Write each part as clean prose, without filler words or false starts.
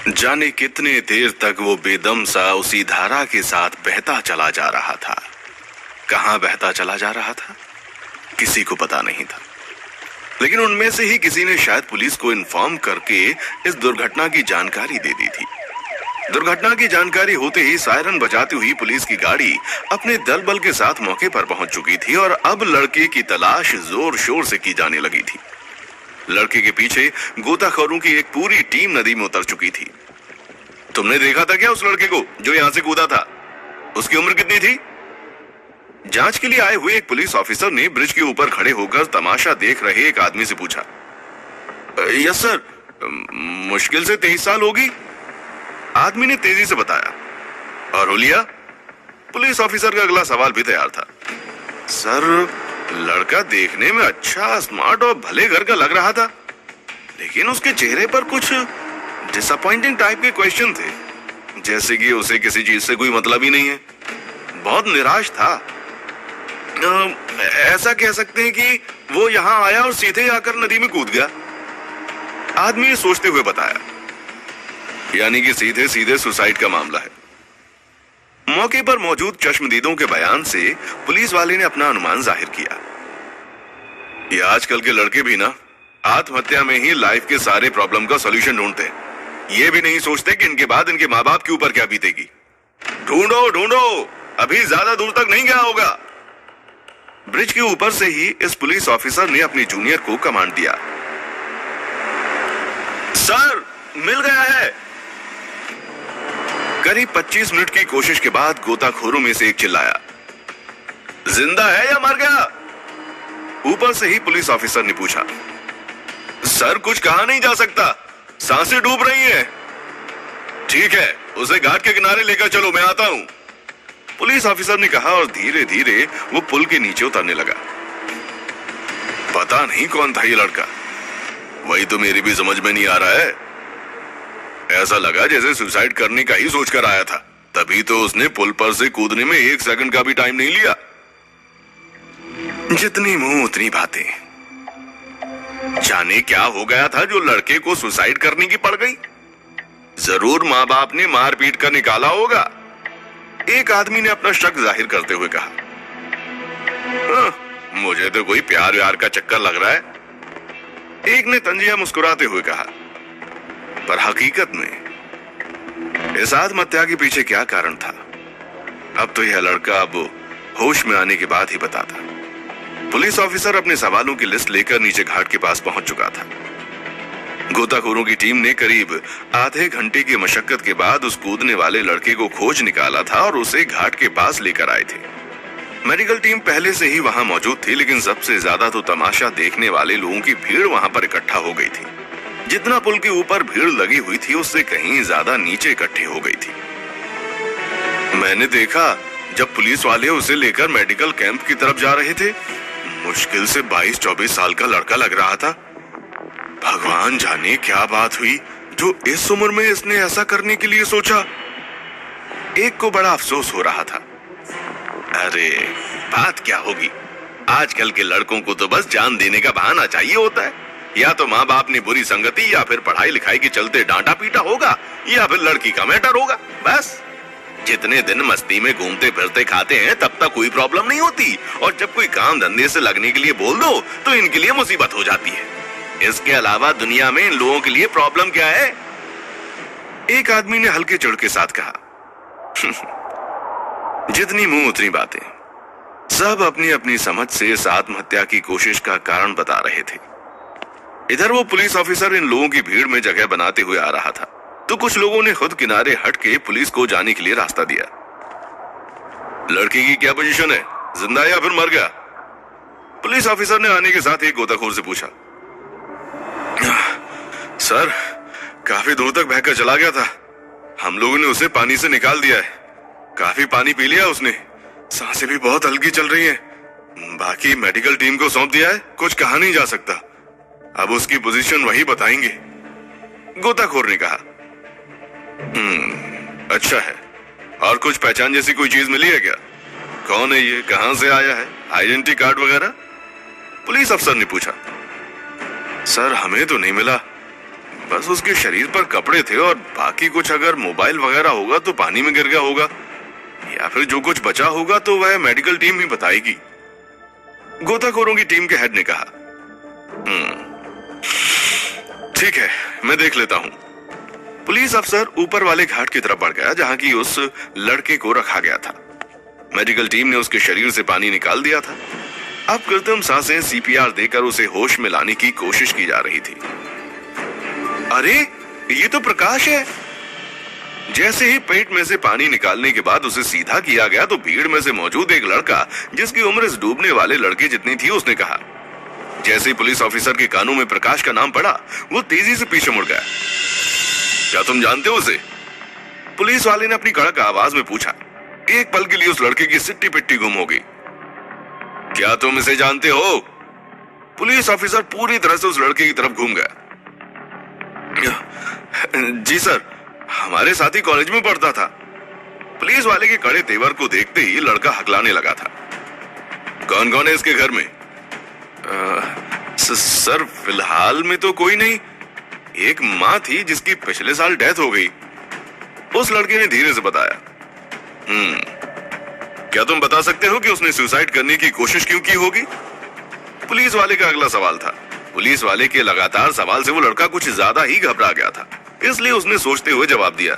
जाने कितने देर तक वो बेदम सा उसी धारा के साथ बहता चला जा रहा था। कहां बहता चला जा रहा था किसी को पता नहीं था, लेकिन उनमें से ही किसी ने शायद पुलिस को इन्फॉर्म करके इस दुर्घटना की जानकारी दे दी थी। दुर्घटना की जानकारी होते ही सायरन बजाती हुई पुलिस की गाड़ी अपने दल बल के साथ मौके पर पहुंच चुकी थी और अब लड़के की तलाश जोर शोर से की जाने लगी थी। लड़के के पीछे गोताखोरों की एक पूरी टीम नदी में उतर चुकी थी। तुमने देखा था क्या उस लड़के को जो यहां से कूदा था? उसकी उम्र कितनी थी? जांच के लिए आए हुए एक पुलिस ऑफिसर ने ब्रिज के ऊपर खड़े होकर तमाशा देख रहे एक आदमी से पूछा। यस सर, मुश्किल से 23 साल होगी, आदमी ने तेजी से बताया। और हुलिया? पुलिस ऑफिसर का अगला सवाल भी तैयार था। सर, लड़का देखने में अच्छा, स्मार्ट और भले घर का लग रहा था, लेकिन उसके चेहरे पर कुछ डिसअपॉइंटिंग टाइप के क्वेश्चन थे, जैसे कि उसे किसी चीज से कोई मतलब ही नहीं है। बहुत निराश था। ऐसा कह सकते हैं कि वो यहां आया और सीधे आकर नदी में कूद गया, आदमी ने सोचते हुए बताया। यानी कि सीधे सीधे सुसाइड का मामला है। मौके पर मौजूद चश्मदीदों के बयान से पुलिस वाले ने अपना अनुमान जाहिर किया। ये आजकल के लड़के भी ना आत्महत्या में ही लाइफ के सारे प्रॉब्लम का सॉल्यूशन ढूंढते हैं। ये भी नहीं सोचते कि इनके बाद इनके माँ बाप के ऊपर क्या बीतेगी। ढूंढो ढूंढो, अभी ज्यादा दूर तक नहीं गया होगा। ब्रिज के ऊपर से ही इस पुलिस ऑफिसर ने अपनी जूनियर को कमांड दिया। सर, मिल गया है। करीब 25 मिनट की कोशिश के बाद गोताखोरों में से एक चिल्लाया, जिंदा है या मर गया? ऊपर से ही पुलिस ऑफिसर ने पूछा। सर, कुछ कहा नहीं जा सकता, सांसें डूब रही हैं। ठीक है, उसे घाट के किनारे लेकर चलो, मैं आता हूं, पुलिस ऑफिसर ने कहा और धीरे धीरे वो पुल के नीचे उतरने लगा। पता नहीं कौन था ये लड़का, वही तो मेरी भी समझ में नहीं आ रहा है। ऐसा लगा जैसे सुसाइड करने का ही सोचकर आया था, तभी तो उसने पुल पर से कूदने में 1 सेकंड का भी टाइम नहीं लिया। जितनी मुंह उतनी बातें। जाने क्या हो गया था जो लड़के को सुसाइड करने की पड़ गई। जरूर माँ बाप ने मार पीट कर निकाला होगा, एक आदमी ने अपना शक जाहिर करते हुए कहा। मुझे तो कोई प्यार व्यार का चक्कर लग रहा है, एक ने तंजिया मुस्कुराते हुए कहा। पर हकीकत में इस आत्महत्या के पीछे क्या कारण था, अब तो यह लड़का अब होश में आने के बाद ही बताता। पुलिस ऑफिसर अपने सवालों की लिस्ट लेकर नीचे घाट के पास पहुंच चुका था। गोताखोरों की टीम ने करीब आधे घंटे की मशक्कत के बाद उस कूदने वाले लड़के को खोज निकाला था और उसे घाट के पास लेकर आए थे। मेडिकल टीम पहले से ही वहां मौजूद थी, लेकिन सबसे ज्यादा तो तमाशा देखने वाले लोगों की भीड़ वहां पर इकट्ठा हो गई थी। जितना पुल के ऊपर भीड़ लगी हुई थी, उससे कहीं ज्यादा नीचे इकट्ठी हो गई थी। मैंने देखा जब पुलिस वाले उसे लेकर मेडिकल कैंप की तरफ जा रहे थे, मुश्किल से 22-24 साल का लड़का लग रहा था। भगवान जाने क्या बात हुई जो इस उम्र में इसने ऐसा करने के लिए सोचा। एक को बड़ा अफसोस हो रहा था। अरे बात क्या होगी, आजकल के लड़कों को तो बस जान देने का बहाना चाहिए होता है। या तो माँ बाप ने बुरी संगति या फिर पढ़ाई लिखाई के चलते डांटा पीटा होगा, या फिर लड़की का मैटर होगा। बस जितने दिन मस्ती में घूमते फिरते खाते हैं तब तक कोई प्रॉब्लम नहीं होती, और जब कोई काम धंधे से लगने के लिए बोल दो तो इनके लिए मुसीबत हो जाती है। इसके अलावा दुनिया में इन लोगों के लिए प्रॉब्लम क्या है? एक आदमी ने हल्के चिढ़ के साथ कहा। जितनी मुंह उतनी बातें। सब अपनी अपनी समझ से इस आत्महत्या की कोशिश का कारण बता रहे थे। इधर वो पुलिस ऑफिसर इन लोगों की भीड़ में जगह बनाते हुए आ रहा था, तो कुछ लोगों ने खुद किनारे हट के पुलिस को जाने के लिए रास्ता दिया। लड़की की क्या पोजीशन है, जिंदा या फिर मर गया? पुलिस ऑफिसर ने आने के साथ एक गोताखोर से पूछा। सर, काफी दूर तक बहकर चला गया था, हम लोगों ने उसे पानी से निकाल दिया है। काफी पानी पी लिया उसने, सांसें भी बहुत हल्की चल रही हैं। बाकी मेडिकल टीम को सौंप दिया है, कुछ कहा नहीं जा सकता। अब उसकी पोजीशन वही बताएंगे, गोताखोर ने कहा। अच्छा है, और कुछ पहचान जैसी कोई चीज मिली है क्या? कौन है ये, कहां से आया है, आइडेंटिटी कार्ड वगैरह? पुलिस अफसर ने पूछा। सर, हमें तो नहीं मिला, बस उसके शरीर पर कपड़े थे और बाकी कुछ अगर मोबाइल वगैरह होगा तो पानी में गिर गया होगा, या फिर जो कुछ बचा होगा तो वह मेडिकल टीम ही बताएगी, गोताखोरों की टीम के हेड ने कहा। ठीक है, मैं देख लेता हूं। पुलिस अफसर ऊपर वाले घाट की तरफ बढ़ गया जहां की उस लड़के को रखा गया था। मेडिकल टीम ने उसके शरीर से पानी निकाल दिया था। अब कृत्रिम सांसें सीपीआर देकर उसे होश में लाने की कोशिश की जा रही थी। अरे ये तो प्रकाश है। जैसे ही पेट में से पानी निकालने के बाद उसे सीधा किया गया तो भीड़ में से मौजूद एक लड़का, जिसकी उम्र इस डूबने वाले लड़के जितनी थी, उसने कहा। जैसे ही पुलिस ऑफिसर के कानों में प्रकाश का नाम पड़ा, वो तेजी से पीछे मुड़ गया। क्या तुम जानते हो उसे? पुलिस वाले ने अपनी कड़क आवाज में पूछा। एक पल के लिए उस लड़के की सिट्टी पिट्टी गुम हो गई। क्या तुम इसे जानते हो? पुलिस ऑफिसर पूरी तरह से उस लड़के की तरफ घूम गया। जी सर, हमारे साथी कॉलेज में पढ़ता था। पुलिस वाले के कड़े तेवर को देखते ही लड़का हकलाने लगा था। कौन कौन है इसके घर में? सर फिलहाल में तो कोई नहीं, एक माँ थी जिसकी पिछले साल डेथ हो गई, उस लड़के ने धीरे से बताया। क्या तुम बता सकते हो कि उसने सुसाइड करने की कोशिश क्यों की होगी? पुलिस वाले का अगला सवाल था। पुलिस वाले के लगातार सवाल से वो लड़का कुछ ज्यादा ही घबरा गया था, इसलिए उसने सोचते हुए जवाब दिया।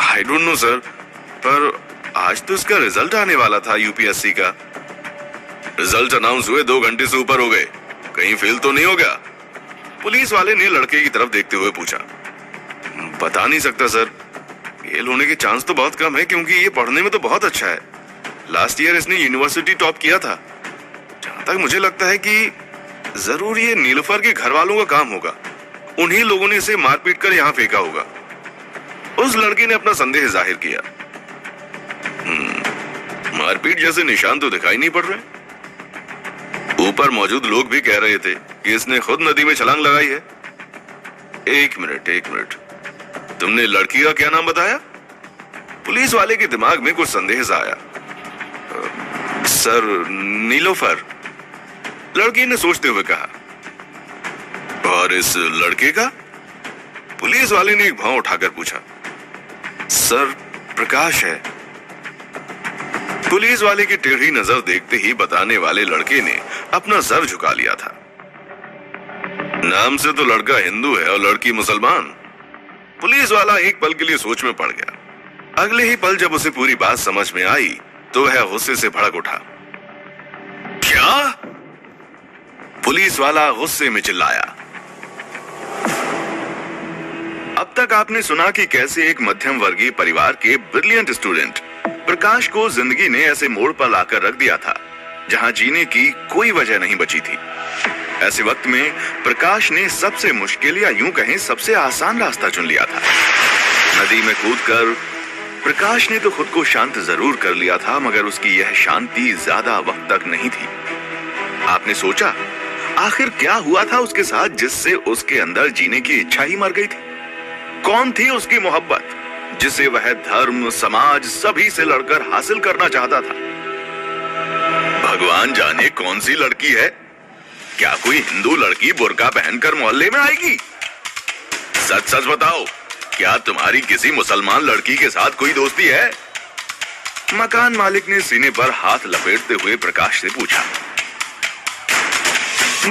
आई डोंट नो सर, पर आज तो इसका रिजल्ट आने वाला था यूपीएससी का। रिजल्ट अनाउंस हुए 2 घंटे से ऊपर हो गए, कहीं फेल तो नहीं हो गया? पुलिस वाले ने लड़के की तरफ देखते हुए पूछा। बता नहीं सकता सर, फेल होने के चांस तो बहुत कम है क्योंकि ये पढ़ने में तो बहुत अच्छा है। लास्ट ईयर इसने यूनिवर्सिटी टॉप किया था। जहां तक मुझे लगता है कि जरूर ये नीलूफर के घर वालों का काम होगा, उन्हीं लोगों ने इसे मारपीट कर यहाँ फेंका होगा। उस लड़के ने अपना संदेह जाहिर किया। मारपीट जैसे निशान तो दिखाई नहीं पड़ रहे। ऊपर मौजूद लोग भी कह रहे थे कि इसने खुद नदी में छलांग लगाई है। एक मिनट, तुमने लड़की का क्या नाम बताया? पुलिस वाले के दिमाग में कुछ संदेह सा आया। सर नीलोफर, लड़की ने सोचते हुए कहा। और इस लड़के का? पुलिस वाले ने एक भाव उठाकर पूछा। सर प्रकाश है। पुलिस वाले की टेढ़ी नजर देखते ही बताने वाले लड़के ने अपना सर झुका लिया था। नाम से तो लड़का हिंदू है और लड़की मुसलमान। पुलिस वाला एक पल के लिए सोच में पड़ गया। अगले ही पल जब उसे पूरी बात समझ में आई तो वह गुस्से से भड़क उठा। क्या? पुलिस वाला गुस्से में चिल्लाया। अब तक आपने सुना कि कैसे एक मध्यम वर्गीय परिवार के ब्रिलियंट स्टूडेंट प्रकाश को जिंदगी ने ऐसे मोड़ पर लाकर रख दिया था जहां जीने की कोई वजह नहीं बची थी। ऐसे वक्त में प्रकाश ने सबसे मुश्किल या यूं कहें सबसे आसान रास्ता चुन लिया था। नदी में कूदकर प्रकाश ने तो खुद को शांत जरूर कर लिया था, मगर उसकी यह शांति ज्यादा वक्त तक नहीं थी। आपने सोचा आखिर क्या हुआ था उसके साथ जिससे उसके अंदर जीने की इच्छा ही मर गई थी? कौन थी उसकी मोहब्बत जिसे वह धर्म, समाज सभी से लड़कर हासिल करना चाहता था? भगवान जाने कौन सी लड़की है। क्या कोई हिंदू लड़की बुर्का पहनकर मोहल्ले में आएगी? सच सच बताओ, क्या तुम्हारी किसी मुसलमान लड़की के साथ कोई दोस्ती है? मकान मालिक ने सीने पर हाथ लपेटते हुए प्रकाश से पूछा।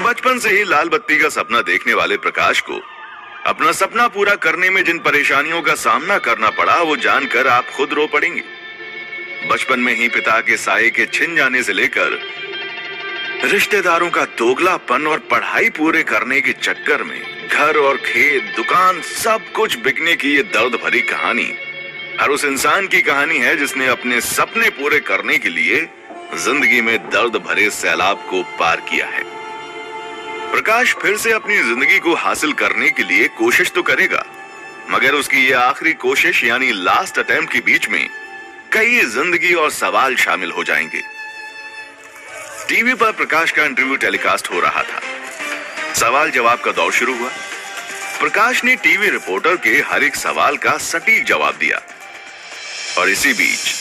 बचपन से ही लाल बत्ती का सपना देखने वाले प्रकाश को अपना सपना पूरा करने में जिन परेशानियों का सामना करना पड़ा वो जानकर आप खुद रो पड़ेंगे। बचपन में ही पिता के साये के छिन जाने से लेकर रिश्तेदारों का दोगलापन और पढ़ाई पूरे करने के चक्कर में घर और खेत, दुकान सब कुछ बिकने की ये दर्द भरी कहानी हर उस इंसान की कहानी है जिसने अपने सपने पूरे करने के लिए जिंदगी में दर्द भरे सैलाब को पार किया है। प्रकाश फिर से अपनी जिंदगी को हासिल करने के लिए कोशिश तो करेगा, मगर उसकी ये आखिरी कोशिश यानी लास्ट अटेम्प्ट के बीच में कई जिंदगी और सवाल शामिल हो जाएंगे। टीवी पर प्रकाश का इंटरव्यू टेलीकास्ट हो रहा था। सवाल जवाब का दौर शुरू हुआ। प्रकाश ने टीवी रिपोर्टर के हर एक सवाल का सटीक जवाब दिया और इसी बीच